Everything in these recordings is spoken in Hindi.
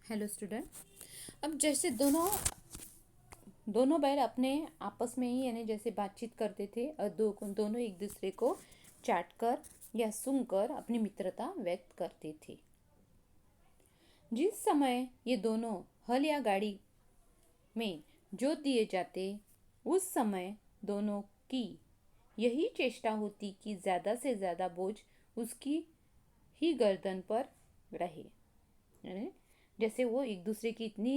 Hello student. अब जैसे दोनों दोनों बैल अपने आपस में ही यानी जैसे बातचीत करते थे और दोनों एक दूसरे को चाट कर या सूंघ कर अपनी मित्रता व्यक्त करते थे। जिस समय ये दोनों हल या गाड़ी में जोत दिए जाते, उस समय दोनों की यही चेष्टा होती कि ज़्यादा से ज़्यादा बोझ उसकी ही गर्दन पर रहे। यानी जैसे वो एक दूसरे की इतनी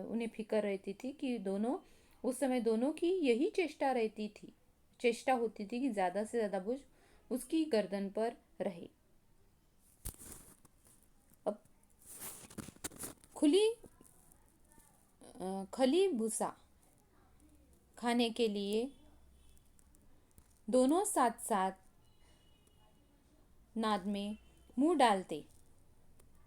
उन्हें फिक्र रहती थी कि दोनों उस समय दोनों की यही चेष्टा होती थी कि ज़्यादा से ज़्यादा बोझ उसकी गर्दन पर रहे। अब खुली खली भूसा खाने के लिए दोनों साथ साथ नाद में मुंह डालते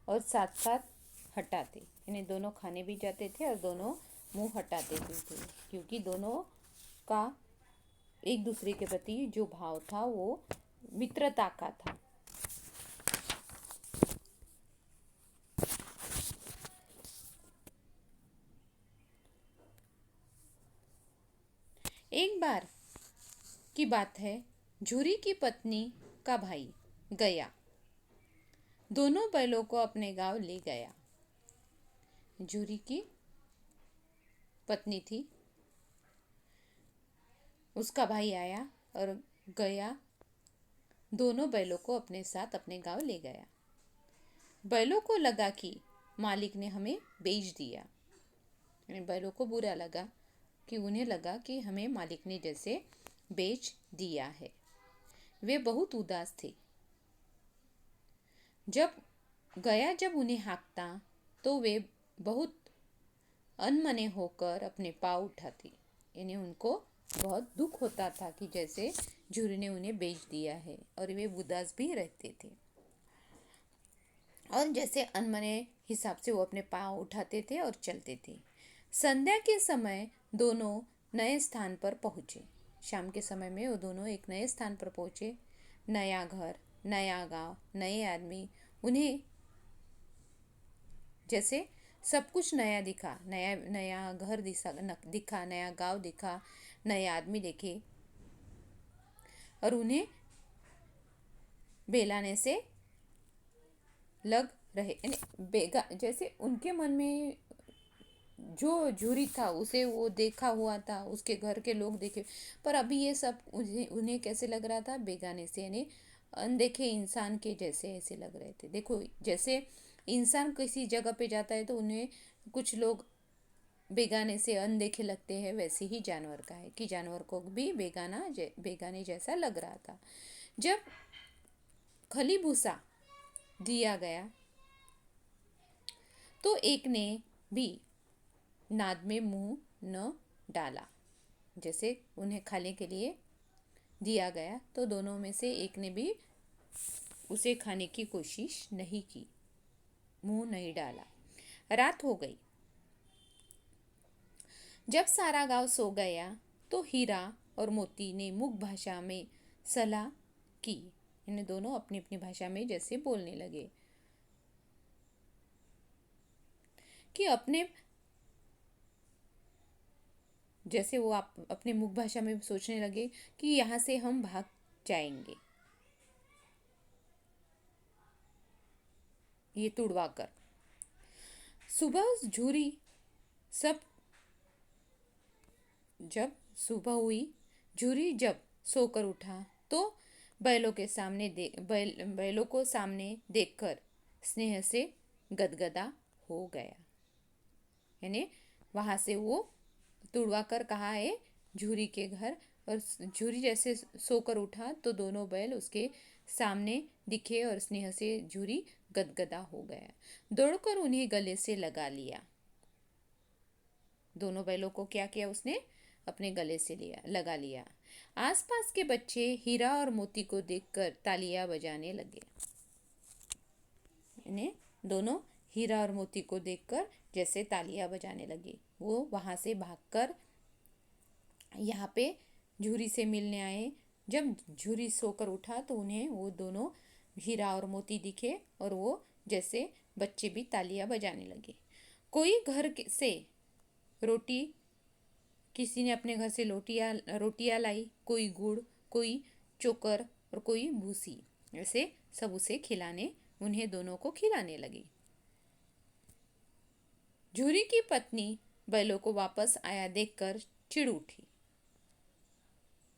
और साथ साथ हटाते, यानी दोनों खाने भी जाते थे और दोनों मुंह हटाते भी थे, क्योंकि दोनों का एक दूसरे के प्रति जो भाव था वो मित्रता का था। एक बार की बात है, झूरी की पत्नी का भाई गया दोनों बैलों को अपने गांव ले गया। झूरी की पत्नी थी, उसका भाई आया और गया दोनों बैलों को अपने साथ अपने गांव ले गया। बैलों को लगा कि मालिक ने हमें बेच दिया। बैलों को बुरा लगा कि उन्हें लगा कि हमें मालिक ने जैसे बेच दिया है। वे बहुत उदास थे। जब उन्हें हाँकता तो वे बहुत अनमने होकर अपने पाँव उठाते, यानी उनको बहुत दुख होता था कि जैसे झूरी ने उन्हें बेच दिया है, और वे उदास भी रहते थे। और जैसे अनमने हिसाब से वो अपने पाँव उठाते थे और चलते थे। संध्या के समय दोनों नए स्थान पर पहुँचे। शाम के समय में वो दोनों एक नए स्थान पर पहुँचे। नया घर, नया गांव, नए आदमी, उन्हें जैसे सब कुछ नया दिखा। नया नया घर दिखा, नया गांव दिखा, नए आदमी देखे, और उन्हें बेलाने से लग रहे। बेगा जैसे उनके मन में जो झूरी था उसे वो देखा हुआ था, उसके घर के लोग देखे, पर अभी ये सब उन्हें कैसे लग रहा था? बेगाने से, यानी अनदेखे इंसान के जैसे ऐसे लग रहे थे। देखो, जैसे इंसान किसी जगह पे जाता है तो उन्हें कुछ लोग बेगाने से अनदेखे लगते हैं, वैसे ही जानवर का है कि जानवर को भी बेगाने जैसा लग रहा था। जब खली भूसा दिया गया तो एक ने भी नाद में मुंह न डाला। जैसे उन्हें खाने के लिए दिया गया तो दोनों में से एक ने भी उसे खाने की कोशिश नहीं की, मुंह नहीं डाला। रात हो गई। जब सारा गांव सो गया तो हीरा और मोती ने मुख भाषा में सलाह की। इन्हें दोनों अपनी अपनी भाषा में जैसे बोलने लगे कि अपने जैसे वो आप अपने मुख भाषा में सोचने लगे कि यहाँ से हम भाग जाएंगे, ये तुड़वा कर। सुबह झूरी सब जब सुबह हुई, झूरी जब सोकर उठा तो बैलों को सामने देखकर स्नेह से गदगदा हो गया। यानी वहाँ से वो तुड़वा कर कहा है झूरी के घर, और झूरी जैसे सोकर उठा तो दोनों बैल उसके सामने दिखे और स्नेह से झूरी गदगदा हो गया। दौड़कर उन्हें गले से लगा लिया। दोनों बैलों को क्या किया उसने? अपने गले से लगा लिया। आसपास के बच्चे हीरा और मोती को देखकर तालियां बजाने लगे। इन्हें दोनों हीरा और मोती को देखकर जैसे तालियां बजाने लगे। वो वहां से भागकर यहाँ पे झूरी से मिलने आए। जब झूरी सोकर उठा तो उन्हें वो दोनों हीरा और मोती दिखे और वो जैसे बच्चे भी तालियां बजाने लगे। कोई से रोटी किसी ने अपने घर से रोटियां लाई, कोई गुड़, कोई चोकर और कोई भूसी। ऐसे सब उन्हें दोनों को खिलाने लगी। झूरी की पत्नी बैलों को वापस आया देखकर चिढ़ उठी।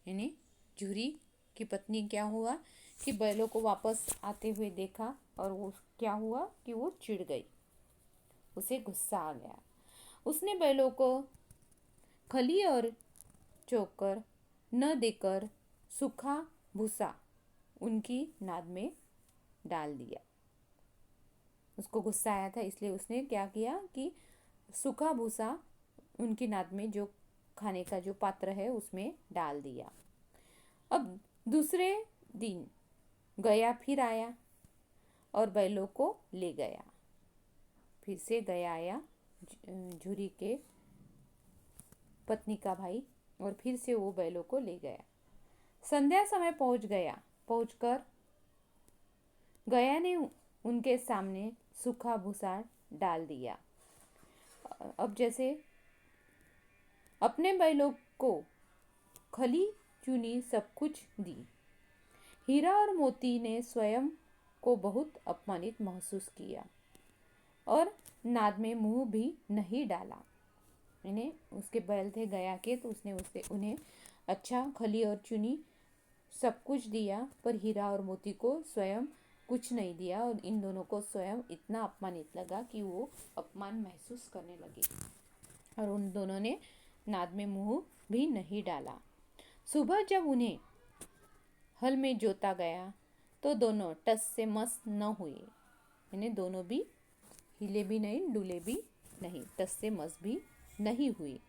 यानी झूरी की पत्नी क्या हुआ कि बैलों को वापस आते हुए देखा और वो क्या हुआ कि वो चिढ़ गई, उसे गुस्सा आ गया। उसने बैलों को खली और चोकर न देकर सूखा भूसा उनकी नाद में डाल दिया। उसको गुस्सा आया था, इसलिए उसने क्या किया कि सूखा भूसा उनकी नाद में, जो खाने का जो पात्र है, उसमें डाल दिया। अब दूसरे दिन गया फिर आया और बैलों को ले गया। फिर से गया आया, झूरी के पत्नी का भाई, और फिर से वो बैलों को ले गया। संध्या समय पहुंचकर गया ने उनके सामने सूखा भूसा डाल दिया। अब जैसे अपने बैलों को खली चुनी सब कुछ दी। हीरा और मोती ने स्वयं को बहुत अपमानित महसूस किया और नाद में मुंह भी नहीं डाला। इन्हें उसके बैल थे गया के, तो उसने उन्हें अच्छा खली और चुनी सब कुछ दिया, पर हीरा और मोती को स्वयं कुछ नहीं दिया। और इन दोनों को स्वयं इतना अपमानित लगा कि वो अपमान महसूस करने लगे और उन दोनों ने नाद में मुंह भी नहीं डाला। सुबह जब उन्हें हल में जोता गया तो दोनों टस से मस न हुए। यानी दोनों भी हिले भी नहीं, डुले भी नहीं, टस से मस भी नहीं हुए।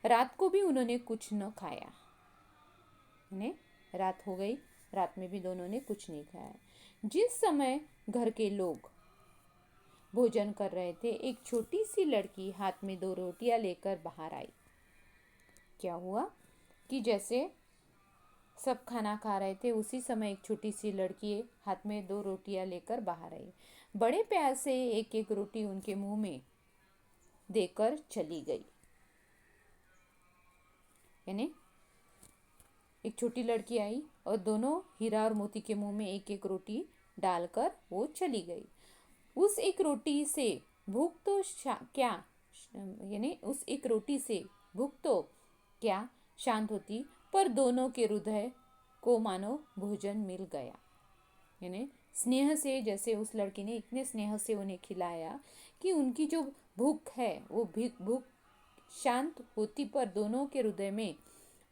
रात को भी उन्होंने कुछ न खाया। रात हो गई, रात में भी दोनों ने कुछ नहीं खाया। जिस समय घर के लोग भोजन कर रहे थे, एक छोटी सी लड़की हाथ में 2 रोटियां लेकर बाहर आई। क्या हुआ कि जैसे सब खाना खा रहे थे, उसी समय एक छोटी सी लड़की हाथ में 2 रोटियां लेकर बाहर आई। बड़े प्यार से एक एक रोटी उनके मुंह में देकर चली गई। यानी एक छोटी लड़की आई और दोनों हीरा और मोती के मुंह में एक एक रोटी डालकर वो चली गई। उस एक रोटी से भूख तो क्या यानी उस एक रोटी से भूख तो क्या शांत होती, पर दोनों के हृदय को मानो भोजन मिल गया। यानी स्नेह से, जैसे उस लड़की ने इतने स्नेह से उन्हें खिलाया कि उनकी जो भूख है वो भूख शांत होती, पर दोनों के हृदय में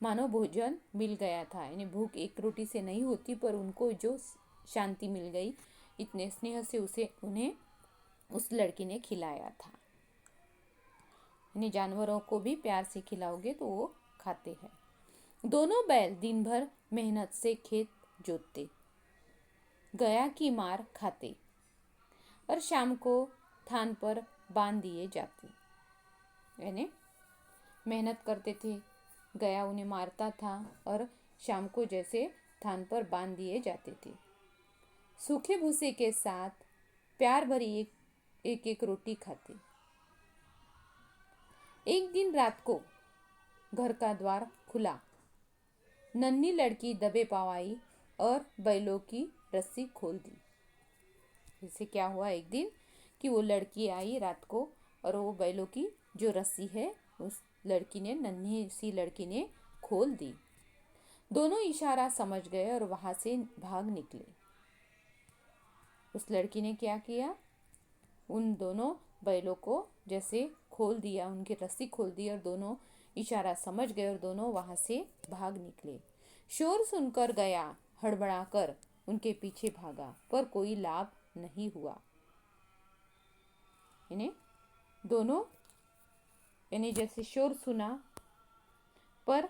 मानो भोजन मिल गया था। यानी भूख एक रोटी से नहीं होती, पर उनको जो शांति मिल गई, इतने स्नेह से उन्हें उस लड़की ने खिलाया था। यानी जानवरों को भी प्यार से खिलाओगे तो वो खाते हैं। दोनों बैल दिन भर मेहनत से खेत जोतते, गया की मार खाते और शाम को थान पर बांध दिए जाते। यानी मेहनत करते थे, गया उन्हें मारता था और शाम को जैसे थान पर बांध दिए जाते थे। सूखे भूसे के साथ प्यार भरी एक एक रोटी खाते। एक दिन रात को घर का द्वार खुला, नन्ही लड़की दबे पांव आई और बैलों की रस्सी खोल दी। इससे क्या हुआ एक दिन कि वो लड़की आई रात को और वो बैलों की जो रस्सी है उस लड़की ने, नन्ही सी लड़की ने खोल दी। दोनों इशारा समझ गए और वहां से भाग निकले। उस लड़की ने क्या किया, उन दोनों बैलों को जैसे खोल दिया, उनकी रस्सी खोल दी और दोनों इशारा समझ गए और दोनों वहां से भाग निकले। शोर सुनकर गया हड़बड़ाकर उनके पीछे भागा, पर कोई लाभ नहीं हुआ। इन्हें दोनों यानी जैसे शोर सुना, पर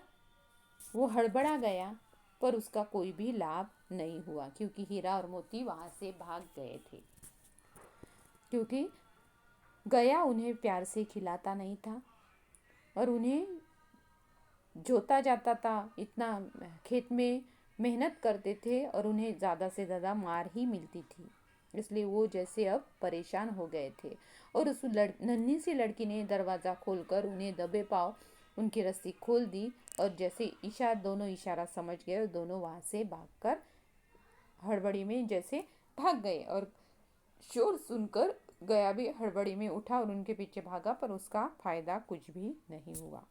वो हड़बड़ा गया, पर उसका कोई भी लाभ नहीं हुआ, क्योंकि हीरा और मोती वहां से भाग गए थे। क्योंकि गया उन्हें प्यार से खिलाता नहीं था और उन्हें जोता जाता था, इतना खेत में मेहनत करते थे और उन्हें ज़्यादा से ज़्यादा मार ही मिलती थी। इसलिए वो जैसे अब परेशान हो गए थे। और उस नन्ही सी लड़की ने दरवाज़ा खोलकर उन्हें दबे पाँव उनकी रस्सी खोल दी, और जैसे दोनों इशारा समझ गए और दोनों वहाँ से भागकर हड़बड़ी में जैसे भाग गए। और शोर सुनकर गया भी हड़बड़ी में उठा और उनके पीछे भागा, पर उसका फायदा कुछ भी नहीं हुआ।